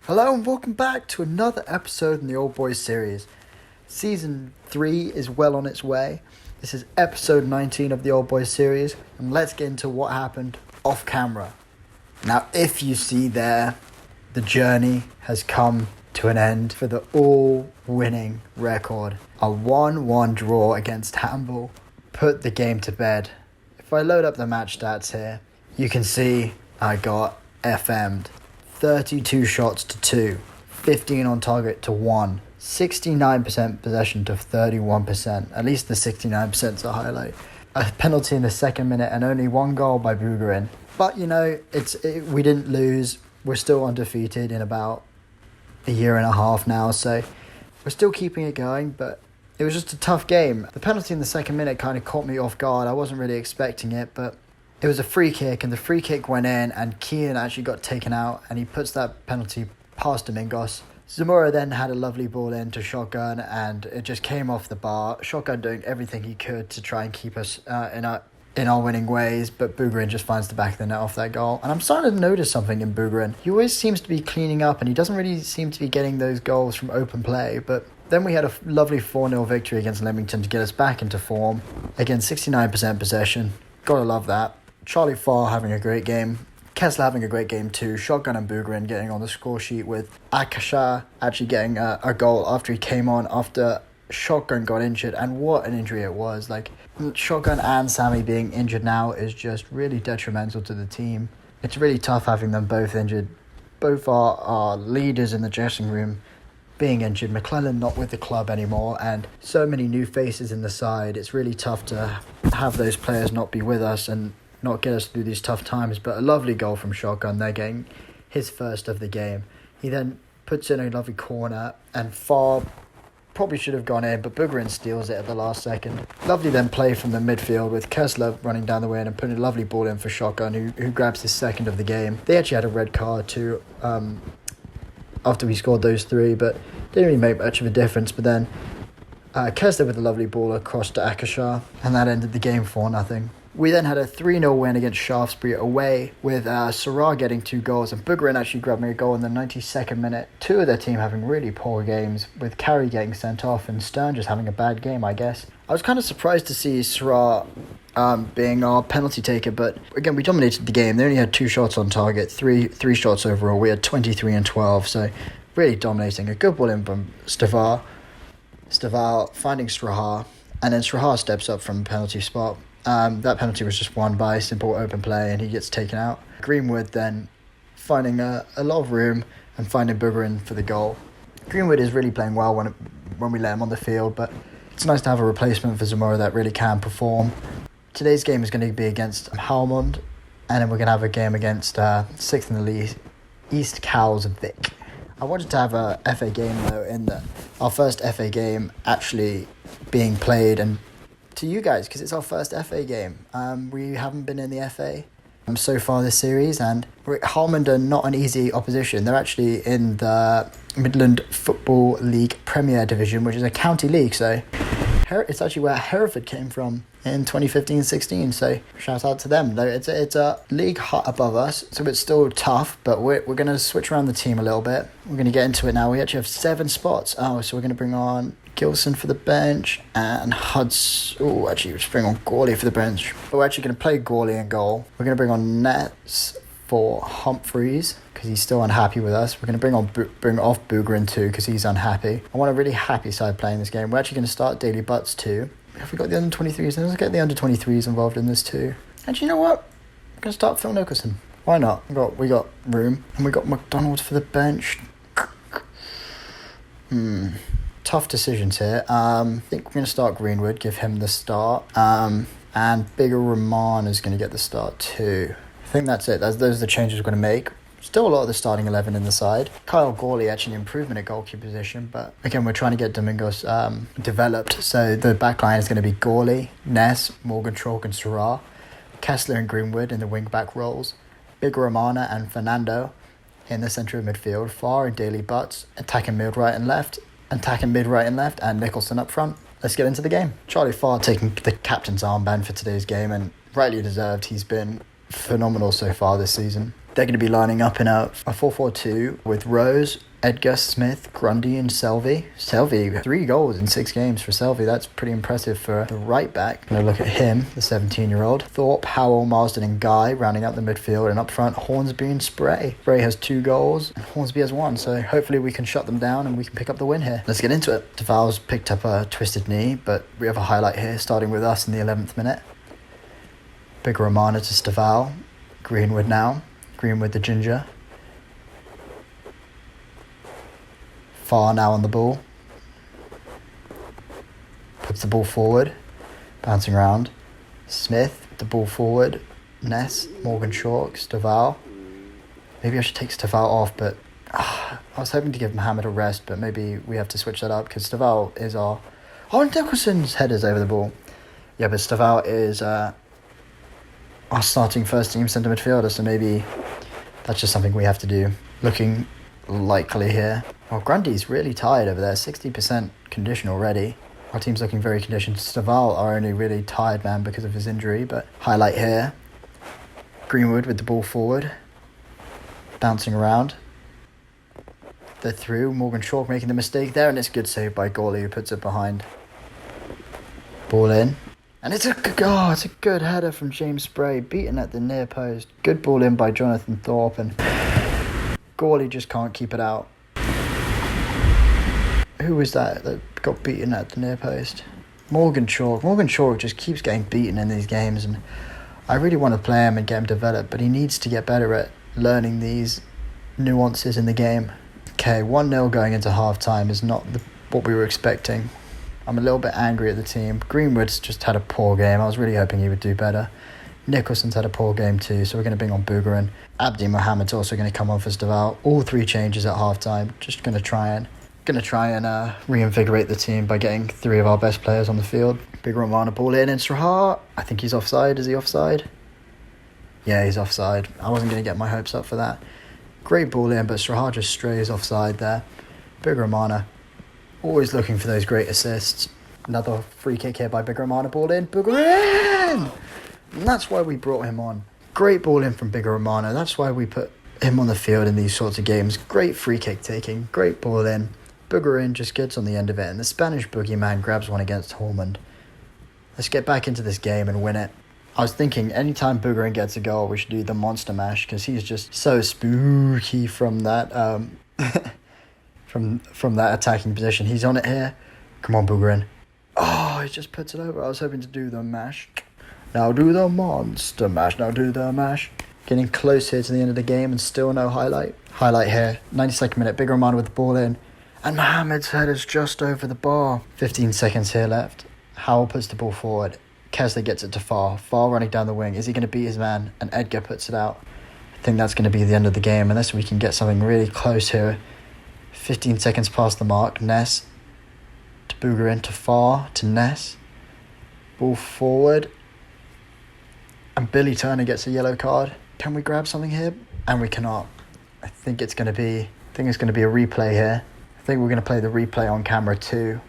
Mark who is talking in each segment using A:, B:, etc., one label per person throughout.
A: Hello and welcome back to another episode in the Old Boys series. Season 3 is well on its way. This is episode 19 of the Old Boys series, and let's get into what happened off camera. Now, if you see there, the journey has come to an end for the all-winning record. A 1-1 draw against Hamble put the game to bed. If I load up the match stats here, you can see I got FM'd. 32 shots to 2, 15 on target to 1, 69% possession to 31%. At least the 69% is a highlight. A penalty in the second minute and only one goal by Bugarin. But, we didn't lose. We're still undefeated in about a year and a half now, so we're still keeping it going, but it was just a tough game. The penalty in the second minute kind of caught me off guard. I wasn't really expecting it, but it was a free kick, and the free kick went in, and Kian actually got taken out, and he puts that penalty past Domingos. Zamora then had a lovely ball in to Shotgun, and it just came off the bar. Shotgun doing everything he could to try and keep us in our winning ways, but Bugarin just finds the back of the net off that goal. And I'm starting to notice something in Bugarin. He always seems to be cleaning up, and he doesn't really seem to be getting those goals from open play, but then we had a lovely 4-0 victory against Leamington to get us back into form. Again, 69% possession. Gotta love that. Charlie Farr having a great game. Kessler having a great game too. Shotgun and Bugarin getting on the score sheet, with Akasha actually getting a goal after he came on after Shotgun got injured. And what an injury it was. Like, Shotgun and Sammy being injured now is just really detrimental to the team. It's really tough having them both injured. Both are leaders in the dressing room being injured. McClellan not with the club anymore, and so many new faces in the side. It's really tough to have those players not be with us and not get us through these tough times. But a lovely goal from Shotgun. They're getting his first of the game. He then puts in a lovely corner, and Farr probably should have gone in, but Bugarin steals it at the last second. Lovely then play from the midfield with Kessler running down the wing and putting a lovely ball in for Shotgun, who grabs his second of the game. They actually had a red card too after we scored those three, but didn't really make much of a difference. But then Kessler with a lovely ball across to Akasha, and that ended the game 4-0. We then had a 3-0 win against Shaftesbury away, with Sarah getting 2 goals and Bugarin actually grabbing a goal in the 92nd minute. 2 of their team having really poor games, with Carey getting sent off and Stern just having a bad game, I guess. I was kind of surprised to see Sarah being our penalty taker, but again, we dominated the game. They only had 2 shots on target, three shots overall. We had 23 and 12, so really dominating. A good ball in from Stavar finding Strahar, and then Strahar steps up from the penalty spot. That penalty was just won by simple open play, and he gets taken out. Greenwood then finding a lot of room and finding Bugarin for the goal. Greenwood is really playing well when we let him on the field, but it's nice to have a replacement for Zamora that really can perform. Today's game is going to be against Halmond, and then we're going to have a game against 6th in the league, East Cowes Vic. I wanted to have a FA game though, in our first FA game actually being played, and to you guys, because it's our first FA game. We haven't been in the FA so far this series, and Halmond are not an easy opposition. They're actually in the Midland Football League Premier Division, which is a county league, so it's actually where Hereford came from in 2015-16, so shout out to them. It's a league hut above us, so it's still tough, but we're going to switch around the team a little bit. We're going to get into it now. We actually have 7 spots. So we're going to bring on Gilson for the bench, and actually just bring on Gawley for the bench. But we're actually going to play Gawley in goal. We're going to bring on Nets for Humphreys because he's still unhappy with us. We're going to bring off Bugarin too because he's unhappy. I want a really happy side playing this game. We're actually going to start Daily Butts too. Have we got the under-23s? Let's get the under-23s involved in this too. And you know what? We're going to start Phil Nicholson. Why not? We got room, and we got McDonald for the bench. Tough decisions here. I think we're going to start Greenwood, give him the start. And Bigger Rahman is going to get the start too. I think that's it. Those are the changes we're going to make. Still a lot of the starting 11 in the side. Kyle Gawley actually an improvement at goalkeeper position, but again, we're trying to get Domingos developed. So the back line is going to be Gawley, Ness, Morgan Chalk and Sarah, Kessler and Greenwood in the wing-back roles, Bigger Ramana and Fernando in the centre of midfield, Farr and Daily Butts, attacking mid, right and left, and Nicholson up front. Let's get into the game. Charlie Farr taking the captain's armband for today's game, and rightly deserved. He's been phenomenal so far this season. They're going to be lining up in a 4-4-2 with Rose, Edgar, Smith, Grundy and Selvey. Selvey, 3 goals in 6 games for Selvey. That's pretty impressive for the right back. Going to look at him, the 17-year-old. Thorpe, Howell, Marsden and Guy rounding out the midfield. And up front, Hornsby and Spray. Spray has 2 goals and Hornsby has 1. So hopefully we can shut them down and we can pick up the win here. Let's get into it. Duval's picked up a twisted knee, but we have a highlight here starting with us in the 11th minute. Big Romana to Staval. Greenwood now. Greenwood the ginger. Far now on the ball. Puts the ball forward. Bouncing around. Smith, the ball forward. Ness, Morgan Chalk, Staval. Maybe I should take Staval off, but I was hoping to give Mohammed a rest, but maybe we have to switch that up because Staval is our... Oh, and Nicholson's header's over the ball. Yeah, but Staval is our starting first team centre midfielder, so maybe that's just something we have to do. Looking likely here. Oh, Grundy's really tired over there. 60% condition already. Our team's looking very conditioned. Staval are only really tired man because of his injury, but highlight here. Greenwood with the ball forward. Bouncing around. They're through. Morgan Chalk making the mistake there, and it's a good save by Gawley who puts it behind. Ball in. And it's a good header from James Spray, beaten at the near post. Good ball in by Jonathan Thorpe, and Gawley just can't keep it out. Who was that got beaten at the near post? Morgan Chalk. Morgan Chalk just keeps getting beaten in these games, and I really want to play him and get him developed, but he needs to get better at learning these nuances in the game. Okay, 1-0 going into half-time is not what we were expecting. I'm a little bit angry at the team. Greenwood's just had a poor game. I was really hoping he would do better. Nicholson's had a poor game too, so we're going to bring on Bougarin. Abdi Mohamed's also going to come on for Staval. All 3 changes at half-time. Just going to try and reinvigorate the team by getting 3 of our best players on the field. Big Romana ball in, and Srahar. I think he's offside. Is he offside? Yeah, he's offside. I wasn't going to get my hopes up for that. Great ball in, but Srahar just strays offside there. Big Romana. Always looking for those great assists. Another free kick here by Big Romana. Ball in. Bougarin! And that's why we brought him on. Great ball in from Big Romana. That's why we put him on the field in these sorts of games. Great free kick taking. Great ball in. Bougarin just gets on the end of it, and the Spanish boogeyman grabs one against Hormond. Let's get back into this game and win it. I was thinking anytime Bougarin gets a goal, we should do the monster mash because he's just so spooky from that from that attacking position. He's on it here. Come on, Bougarin. Oh, he just puts it over. I was hoping to do the mash. Now do the monster mash. Now do the mash. Getting close here to the end of the game and still no highlight. Highlight here. 92nd minute. Big Romana with the ball in. And Mohamed's head is just over the bar. 15 seconds here left. Howell puts the ball forward. Kessler gets it to Far. Far running down the wing. Is he going to beat his man? And Edgar puts it out. I think that's going to be the end of the game unless we can get something really close here. 15 seconds past the mark. Ness to Bougarin to Far to Ness. Ball forward. And Billy Turner gets a yellow card. Can we grab something here? And we cannot. I think it's going to be a replay here. I think we're going to play the replay on camera too.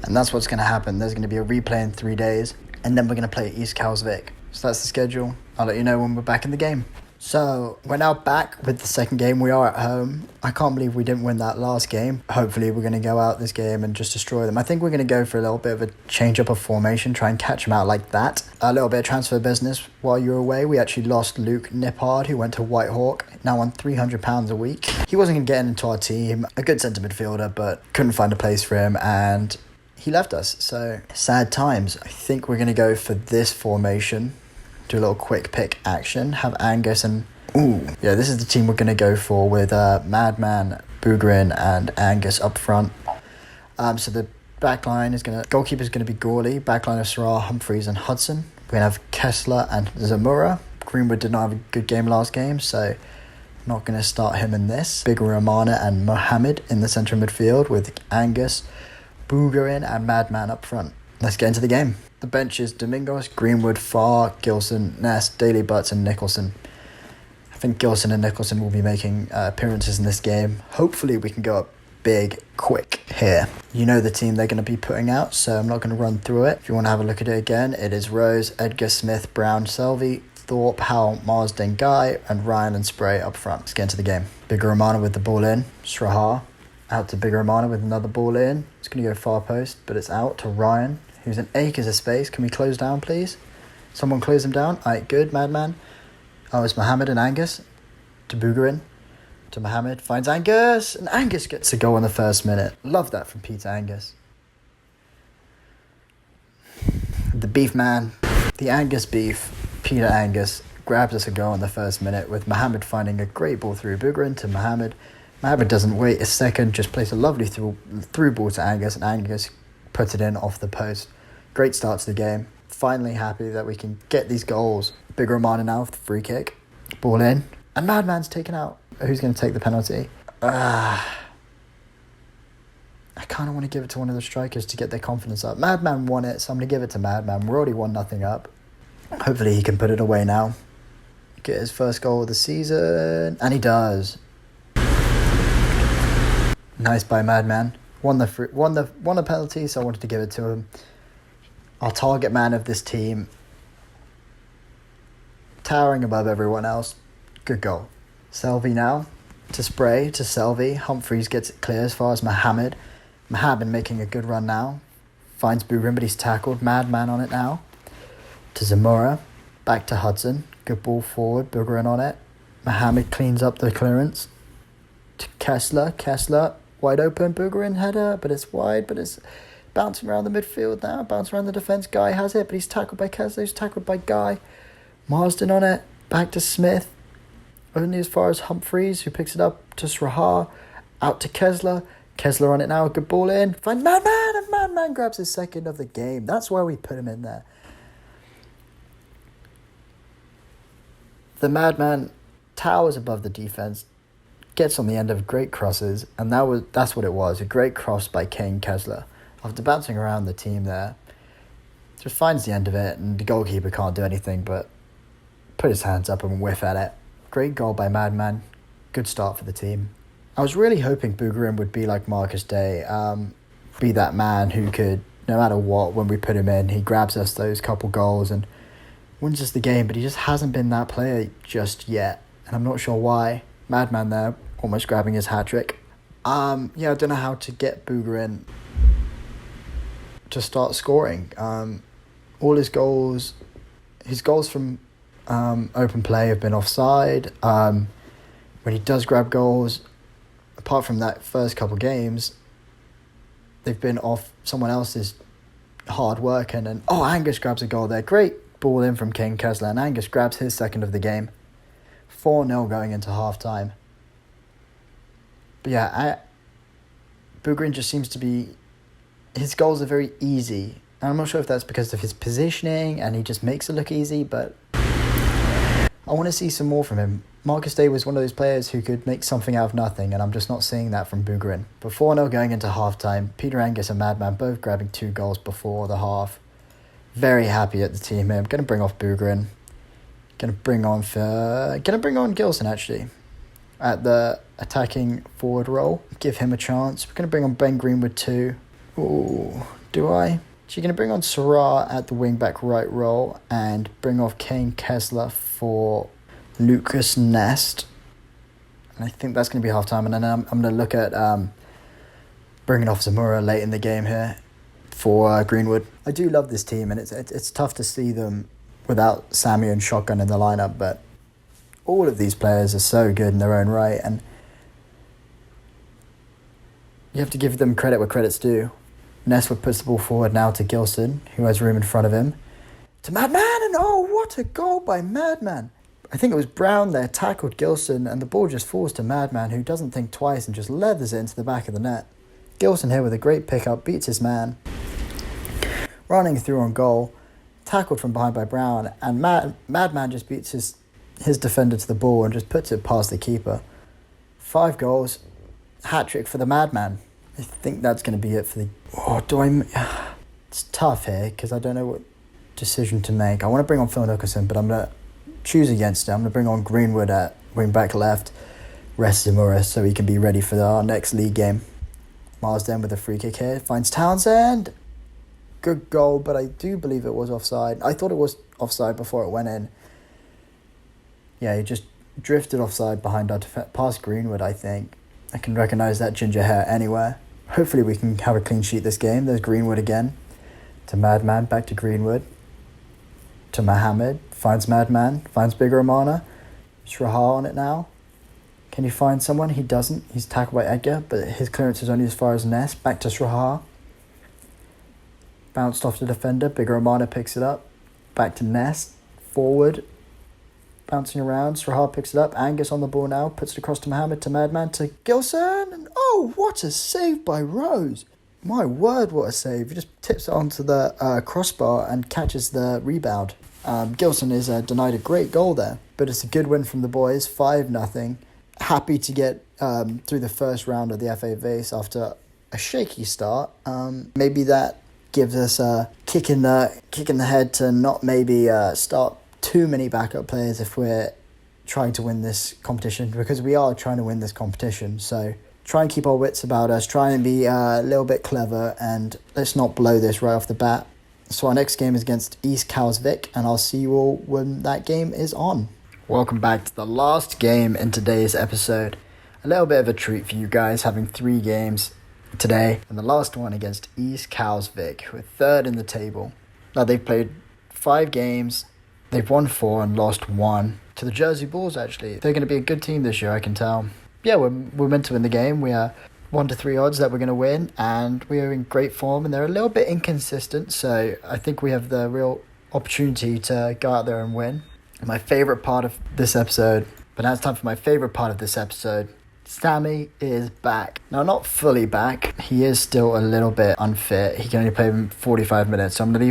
A: And that's what's going to happen. There's going to be a replay in 3 days. And then we're going to play East Kalsvik. So that's the schedule. I'll let you know when we're back in the game. So we're now back with the second game. We are at home. I can't believe we didn't win that last game. Hopefully we're going to go out this game and just destroy them. I think we're going to go for a little bit of a change up of formation, try and catch them out like that. A little bit of transfer business while you're away. We actually lost Luke Nippard, who went to Whitehawk, now on £300 a week. He wasn't going to get into our team. A good centre midfielder, but couldn't find a place for him, and he left us. So sad times. I think we're going to go for this formation. Do a little quick pick action. Have Angus and... yeah, this is the team we're going to go for with Madman, Bougarin and Angus up front. So the backline is goalkeeper's going to be Gawley. Backline of Sarah, Humphreys and Hudson. We're going to have Kessler and Zamora. Greenwood did not have a good game last game, so not going to start him in this. Big Romana and Mohammed in the centre of midfield with Angus, Bougarin and Madman up front. Let's get into the game. The bench is Domingos, Greenwood, Farr, Gilson, Ness, Daly Butts and Nicholson. I think Gilson and Nicholson will be making appearances in this game. Hopefully we can go up big, quick here. You know the team they're going to be putting out, so I'm not going to run through it. If you want to have a look at it again, it is Rose, Edgar, Smith, Brown, Selvey, Thorpe, Howell, Marsden, Guy, and Ryan and Spray up front. Let's get into the game. Bigger Romana with the ball in. Srahar out to Bigger Romana with another ball in. It's going to go far post, but it's out to Ryan, who's in acres of space. Can we close down, please? Someone close him down. All right, good, Madman. Oh, it's Mohammed and Angus. To Bugarin. To Mohammed. Finds Angus. And Angus gets a goal in the first minute. Love that from Peter Angus. The beef man. The Angus beef. Peter Angus grabs us a goal in the first minute with Mohammed finding a great ball through Bugarin to Mohammed. Mohammed doesn't wait a second, just plays a lovely through ball to Angus, and Angus puts it in off the post. Great start to the game. Finally happy that we can get these goals. Big Romana now with the free kick. Ball in. And Madman's taken out. Who's going to take the penalty? I kind of want to give it to one of the strikers to get their confidence up. Madman won it, so I'm going to give it to Madman. We're already 1-0 up. Hopefully he can put it away now. Get his first goal of the season. And he does. Nice by Madman. Won the penalty, so I wanted to give it to him. Our target man of this team. Towering above everyone else. Good goal. Selvey now. To Spray, to Selvey. Humphreys gets it clear as far as Mohammed. Mohammed making a good run now. Finds Bugarin, but he's tackled. Madman on it now. To Zamora, back to Hudson, good ball forward, Bugarin on it. Mohammed cleans up the clearance. To Kessler, wide open, Bugarin header, but it's wide, but it's bouncing around the midfield now, bouncing around the defence. Guy has it, but he's tackled by Kessler, he's tackled by Guy. Marsden on it, back to Smith, only as far as Humphreys, who picks it up to Srahar, out to Kessler on it now, good ball in, find Madman, and Madman grabs his second of the game. That's why we put him in there. The Madman towers above the defence, gets on the end of great crosses, and that's what it was, a great cross by Kane Kessler. After bouncing around the team there, just finds the end of it, and the goalkeeper can't do anything but put his hands up and whiff at it. Great goal by Madman, good start for the team. I was really hoping Bugarin would be like Marcus Day, be that man who could, no matter what, when we put him in, he grabs us those couple goals and wins us the game, but he just hasn't been that player just yet, and I'm not sure why. Madman there, almost grabbing his hat-trick. I don't know how to get Bugarin to start scoring. All his goals from open play have been offside. When he does grab goals, apart from that first couple games, they've been off someone else's hard work, and Angus grabs a goal there. Great ball in from Kane Kessler, and Angus grabs his second of the game. 4-0 going into half-time. But yeah, Bugarin just seems to be... His goals are very easy. And I'm not sure if that's because of his positioning and he just makes it look easy, but I want to see some more from him. Marcus Day was one of those players who could make something out of nothing, and I'm just not seeing that from Bugarin. But 4-0 going into half-time. Peter Angus and Madman both grabbing 2 goals before the half. Very happy at the team here. I'm going to bring off Bugarin. Going to bring on Gilson, actually, at the attacking forward role. Give him a chance. We're going to bring on Ben Greenwood too. Ooh, do I? So you're going to bring on Sarah at the wing-back right role and bring off Kane Kessler for Lucas Nest. And I think that's going to be half-time. And then I'm going to look at bringing off Zamora late in the game here for Greenwood. I do love this team, and it's tough to see them without Sammy and Shotgun in the lineup, but all of these players are so good in their own right, and you have to give them credit where credit's due. Neswood puts the ball forward now to Gilson, who has room in front of him. To Madman, and what a goal by Madman. I think it was Brown there tackled Gilson, and the ball just falls to Madman, who doesn't think twice and just leathers it into the back of the net. Gilson here with a great pickup, beats his man. Running through on goal, tackled from behind by Brown, and Madman just beats his defender to the ball and just puts it past the keeper. 5 goals, hat-trick for the Madman. I think that's going to be it for the... It's tough here because I don't know what decision to make. I want to bring on Phil Nicholson, but I'm going to choose against it. I'm going to bring on Greenwood at wing-back left, rest Zamora so he can be ready for our next league game. Marsden with a free kick here, finds Townsend. Good goal, but I do believe it was offside. I thought it was offside before it went in. Yeah, he just drifted offside behind our past Greenwood, I think. I can recognise that ginger hair anywhere. Hopefully we can have a clean sheet this game. There's Greenwood again. To Madman, back to Greenwood. To Mohamed, finds Madman, finds Big Romana. Shrahar on it now. Can you find someone? He doesn't. He's tackled by Edgar, but his clearance is only as far as Ness. Back to Shrahar. Bounced off the defender. Big Romana picks it up. Back to Ness. Forward. Bouncing around. Shrahar picks it up. Angus on the ball now. Puts it across to Mohamed, to Madman, to Gilson. And oh, what a save by Rose. My word, what a save. He just tips it onto the crossbar and catches the rebound. Gilson is denied a great goal there, but it's a good win from the boys, 5-0. Happy to get through the first round of the FA Vase after a shaky start. Maybe that gives us a kick in the head to not maybe start too many backup players if we're trying to win this competition, because we are trying to win this competition. So try and keep our wits about us, try and be a little bit clever, and let's not blow this right off the bat. So our next game is against East Kalsvik, and I'll see you all when that game is on. Welcome back to the last game in today's episode. A little bit of a treat for you guys, having 3 games today, and the last one against East Kalsvik, who are third in the table. Now they've played 5 games, they've won 4 and lost 1 to the Jersey Bulls. Actually, they're going to be a good team this year, I can tell. Yeah, we're meant to win the game. We are 1 to 3 odds that we're going to win, and we are in great form, and they're a little bit inconsistent, so I think we have the real opportunity to go out there and win. My favourite part of this episode, but now it's time for my favourite part of this episode. Sammy is back. Now, not fully back. He is still a little bit unfit. He can only play 45 minutes, so I'm going to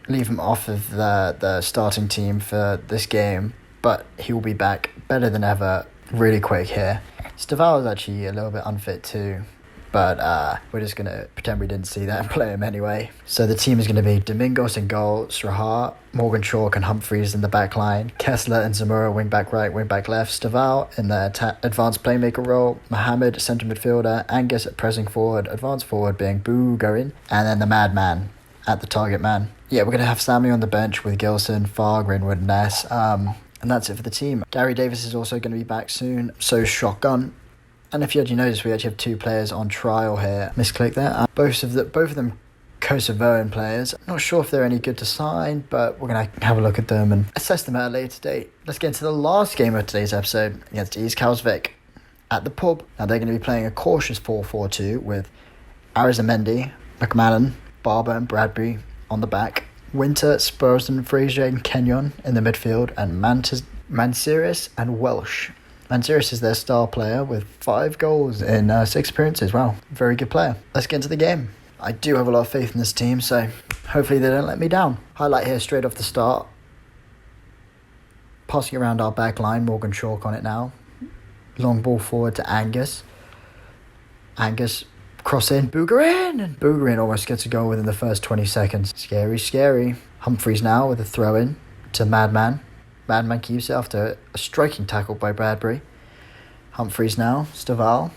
A: leave him off of the starting team for this game, but he will be back better than ever, really quick here. Staval is actually a little bit unfit too, but we're just going to pretend we didn't see that and play him anyway. So the team is going to be Domingos in goal, Srahar, Morgan Chalk and Humphreys in the back line, Kessler and Zamora wing back right, wing back left, Staval in the advanced playmaker role, Mohamed centre midfielder, Angus at pressing forward, advanced forward being Boogarin, and then the Madman at the target man. Yeah, we're going to have Sammy on the bench with Gilson, Farr, Greenwood, Ness, and that's it for the team. Gary Davis is also going to be back soon, so Shotgun. And if you actually notice, we actually have 2 players on trial here. Misclick there. Both of them Kosovoan players. I'm not sure if they're any good to sign, but we're going to have a look at them and assess them at a later date. Let's get into the last game of today's episode against East Kalsvik at the pub. Now they're going to be playing a cautious 4-4-2 with Arizamendi, McMahon, Barber and Bradbury on the back. Winter, Spursden, Fraser and Kenyon in the midfield, and Mansiris and Welsh. Mansiris is their star player with 5 goals in 6 appearances. Wow, very good player. Let's get into the game. I do have a lot of faith in this team, so hopefully they don't let me down. Highlight here straight off the start. Passing around our back line, Morgan Chalk on it now. Long ball forward to Angus. Angus cross in, Boogarin, and Boogarin almost gets a goal within the first 20 seconds. Scary. Humphreys now with a throw in to Madman. Madman keeps it after a striking tackle by Bradbury. Humphreys now, Staval.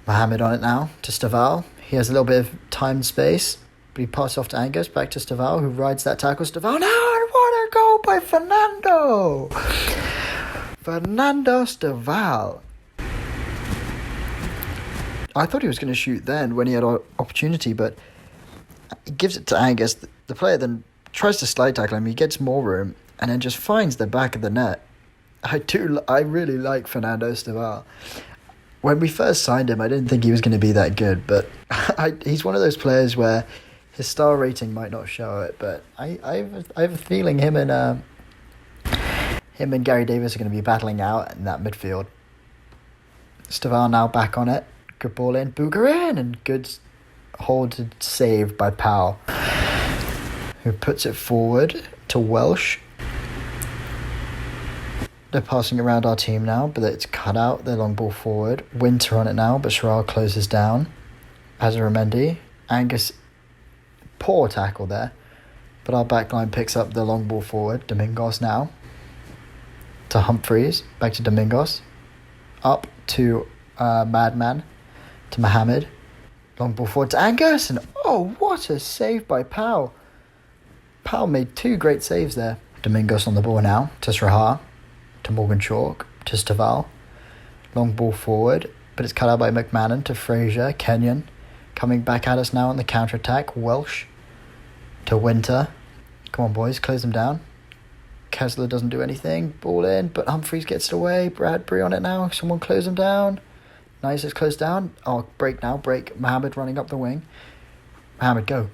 A: Mohamed on it now to Staval. He has a little bit of time and space, but he passes off to Angus, back to Staval, who rides that tackle. Staval, no, what a goal by Fernando! Fernando Staval. I thought he was going to shoot then when he had an opportunity, but he gives it to Angus. The player then tries to slide tackle him. He gets more room and then just finds the back of the net. I really like Fernando Staval. When we first signed him, I didn't think he was going to be that good, but he's one of those players where his star rating might not show it, but I have a feeling him and Gary Davis are going to be battling out in that midfield. Staval now back on it. Good ball in, Boogarin, and good hold save by Powell, who puts it forward to Welsh. They're passing around our team now, but it's cut out. Their long ball forward. Winter on it now, but Sherrard closes down. Azaramendi. Angus, poor tackle there, but our backline picks up the long ball forward. Domingos now to Humphreys, back to Domingos, up to Madman, to Mohamed, long ball forward to Angus, and oh, what a save by Powell. Powell made 2 great saves there. Domingos on the ball now, to Srahar, to Morgan Chalk, to Staval. Long ball forward, but it's cut out by McMahon to Fraser, Kenyon. Coming back at us now on the counter-attack, Welsh to Winter. Come on, boys, close them down. Kessler doesn't do anything. Ball in, but Humphreys gets it away. Bradbury on it now. Someone close him down. Nice, it's closed down. Oh, break now, break. Mohammed running up the wing. Mohammed, go.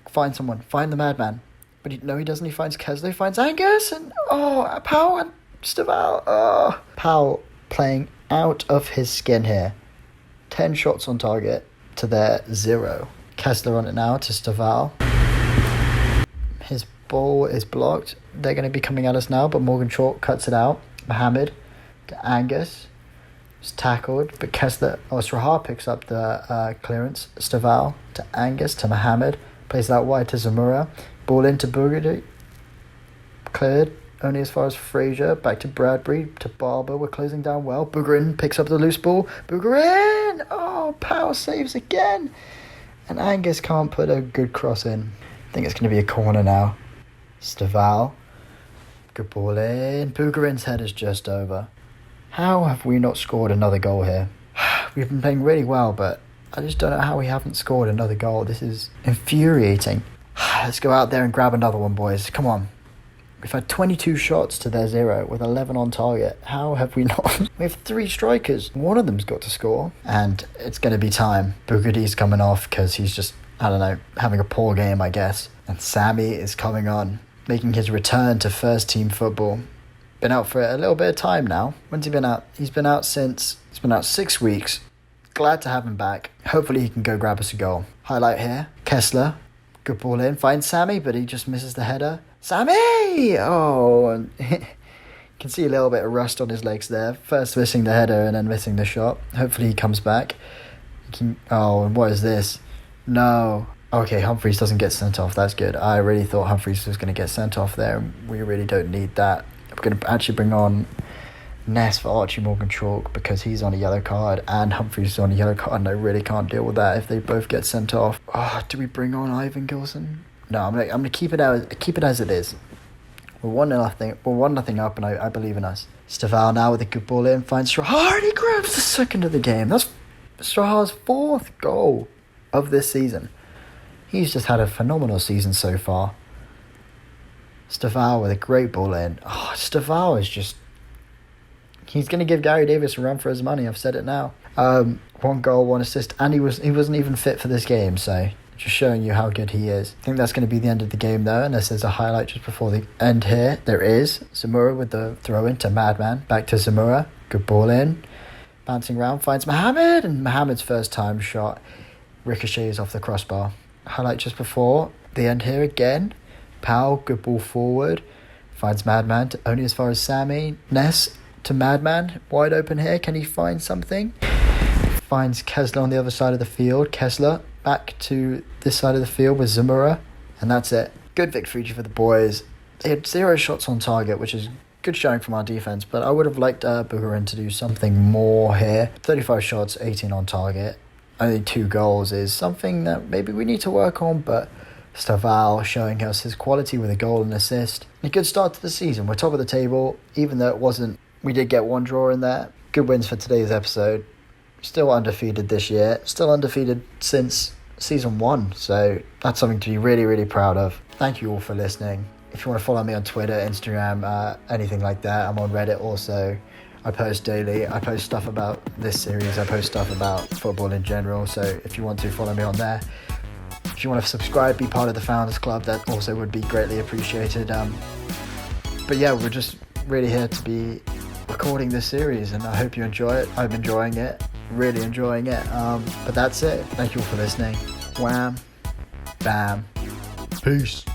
A: Find someone. Find the madman. But he doesn't. He finds Kessler. He finds Angus. And, Powell and Staval. Oh, Powell playing out of his skin here. 10 shots on target to their 0. Kessler on it now to Staval. His ball is blocked. They're going to be coming at us now, but Morgan Chalk cuts it out. Mohammed to Angus. It's tackled, but Srahar picks up the clearance. Staval to Angus to Mohammed. Plays that wide to Zamora. Ball into Boogedy. Cleared. Only as far as Fraser. Back to Bradbury. To Barber. We're closing down well. Boogerin picks up the loose ball. Boogerin! Oh, Powell saves again. And Angus can't put a good cross in. I think it's going to be a corner now. Staval. Good ball in. Boogerin's head is just over. How have we not scored another goal here? We've been playing really well, but I just don't know how we haven't scored another goal. This is infuriating. Let's go out there and grab another one, boys. Come on. We've had 22 shots to their 0 with 11 on target. How have we not? We have 3 strikers. One of them's got to score. And it's going to be time. Boogadi's coming off because he's just, having a poor game, I guess. And Sammy is coming on, making his return to first team football. Been out for a little bit of time now. When's he been out? He's been out 6 weeks. Glad to have him back. Hopefully he can go grab us a goal. Highlight here. Kessler. Good ball in. Finds Sammy, but he just misses the header. Sammy! Oh, and you can see a little bit of rust on his legs there. First missing the header and then missing the shot. Hopefully he comes back. And what is this? No. Okay, Humphreys doesn't get sent off. That's good. I really thought Humphreys was going to get sent off there. We really don't need that. We're going to actually bring on Ness for Archie Morgan Chalk because he's on a yellow card and Humphreys is on a yellow card, and I really can't deal with that if they both get sent off. Do we bring on Ivan Gilson? No, I'm gonna keep it as it is. We're 1-0. We're 1-0 up, and I believe in us. Staval now with a good ball in, finds Srahar, and he grabs the second of the game. That's Strahar's 4th goal of this season. He's just had a phenomenal season so far. Staval with a great ball in. Staval is just... He's going to give Gary Davis a run for his money. I've said it now. 1 goal, 1 assist, and he wasn't even fit for this game, so just showing you how good he is. I think that's going to be the end of the game, though, unless there's a highlight just before the end here. There is. Zamora with the throw-in to Madman. Back to Zamora. Good ball in. Bouncing around, finds Mohammed, and Mohammed's first time shot ricochets off the crossbar. Highlight just before the end here again. Powell, good ball forward. Finds Madman only as far as Sammy. Ness to Madman. Wide open here. Can he find something? Finds Kessler on the other side of the field. Kessler back to this side of the field with Zamora. And that's it. Good victory for the boys. They had 0 shots on target, which is good showing from our defence. But I would have liked Boogerin to do something more here. 35 shots, 18 on target. Only 2 goals is something that maybe we need to work on. But Staval showing us his quality with a goal and assist. And a good start to the season. We're top of the table, even though it wasn't. We did get 1 draw in there. Good wins for today's episode. Still undefeated this year. Still undefeated since season 1. So that's something to be really, really proud of. Thank you all for listening. If you want to follow me on Twitter, Instagram, anything like that, I'm on Reddit also. I post daily. I post stuff about this series. I post stuff about football in general. So if you want to, follow me on there. If you want to subscribe, be part of the Founders Club, that also would be greatly appreciated. But yeah, we're just really here to be recording this series, and I hope you enjoy it. I'm enjoying it, really enjoying it. But that's it. Thank you all for listening. Wham, bam, peace.